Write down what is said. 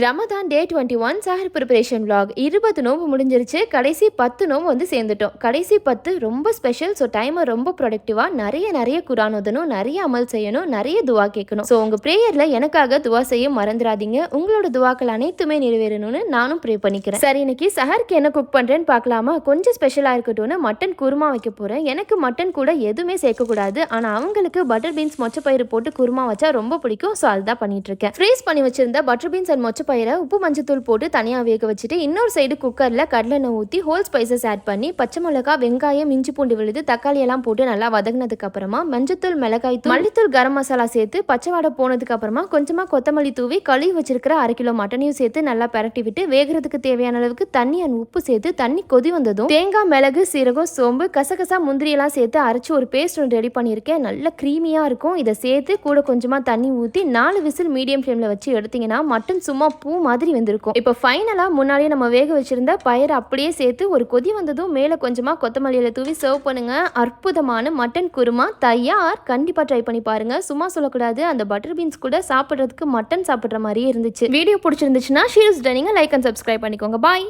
ரமதான் டே 21 சஹர் preparation vlog 20 நோம்பு முடிஞ்சிருச்சு. கடைசி 10 நோம்பு வந்து சேர்ந்துட்டோம். கடைசி 10 ரொம்ப ஸ்பெஷல். ஸோ டைமை ரொம்ப ப்ரொடக்டிவாக நிறைய குரான் ஓதணும், நிறைய அமல் செய்யணும், நிறைய துவா கேட்கணும். ஸோ உங்கள் ப்ரேயரில் எனக்காக துவா செய்ய மறந்துடாதீங்க. உங்களோட துவாக்கள் அனைத்துமே நிறைவேறணும்னு நானும் ப்ரே பண்ணிக்கிறேன். சரி, இன்னைக்கு சஹருக்கு என்ன குக் பண்ணுறேன்னு பார்க்கலாமா? கொஞ்சம் ஸ்பெஷலாக இருக்கட்டும்னு மட்டன் குருமா வைக்க போகிறேன். எனக்கு மட்டன் கூட எதுவுமே சேர்க்கக்கூடாது. ஆனால் அவங்களுக்கு பட்டர் பீன்ஸ் மொச்சப்பயிறு போட்டு குருமா வச்சா ரொம்ப பிடிக்கும். ஸோ அதுதான் பண்ணிட்டு இருக்கேன். ஃப்ரீஸ் பண்ணி வச்சிருந்த பட்டர் பீன்ஸ் அண்ட் பயிரை உப்பு மஞ்சத்தூள் போட்டு தனியாக வேக வச்சுட்டு இன்னொரு சைடு குக்கரில் கடலெண்ணெய் ஊற்றி ஹோல் ஸ்பைசஸ் ஆட் பண்ணி பச்சை மிளகா, வெங்காயம், இஞ்சி பூண்டு விழுது, தக்காளி எல்லாம் போட்டு நல்லா வதங்கினதுக்கு அப்புறமா மஞ்சத்தூள், மிளகாய் தூள், மல்லித்தூள், கரம் மசாலா சேர்த்து பச்சை வாடை போனதுக்கு அப்புறமா கொஞ்சமாக கொத்தமல்லி தூவி கழுவி வச்சிருக்கிற 1/2 கிலோ மட்டனையும் சேர்த்து நல்லா பரட்டி விட்டு வேகிறதுக்கு தேவையான அளவுக்கு தண்ணி அண்ட் உப்பு சேர்த்து தண்ணி கொதி வந்ததும் தேங்காய், மிளகு, சீரகம், சோம்பு, கசகசா, முந்திரி எல்லாம் சேர்த்து அரைச்சி ஒரு பேஸ்ட் ஒன்று ரெடி பண்ணியிருக்கேன். நல்ல க்ரீமியாக இருக்கும். இதை சேர்த்து கூட கொஞ்சமாக தண்ணி ஊற்றி 4 விசில் மீடியம் ஃப்ளேமில் வச்சு எடுத்தீங்கன்னா மட்டன் சும்மா பூ மாதிரி வந்திருக்கும். இப்போ ஃபைனலா முன்னாடியே நம்ம வேக வச்சிருந்த பயிரை அப்படியே சேர்த்து ஒரு கொதி வந்ததும் மேல கொஞ்சமா கொத்தமல்லியில தூவி சர்வ் பண்ணுங்க. அற்புதமான மட்டன் குருமா தயார். கண்டிப்பா ட்ரை பண்ணி பாருங்க. சும்மா சொல்லக்கூடாது, அந்த பட்டர் பீன்ஸ் கூட சாப்பிடுறதுக்கு மட்டன் சாப்பிடுற மாதிரியே இருந்துச்சு. வீடியோ பிடிச்சிருந்துச்சுன்னா ஷீல்ஸ் டைனிங்க லைக் அண்ட் சப்ஸ்கிரைப் பண்ணிக்கோங்க. பாய்.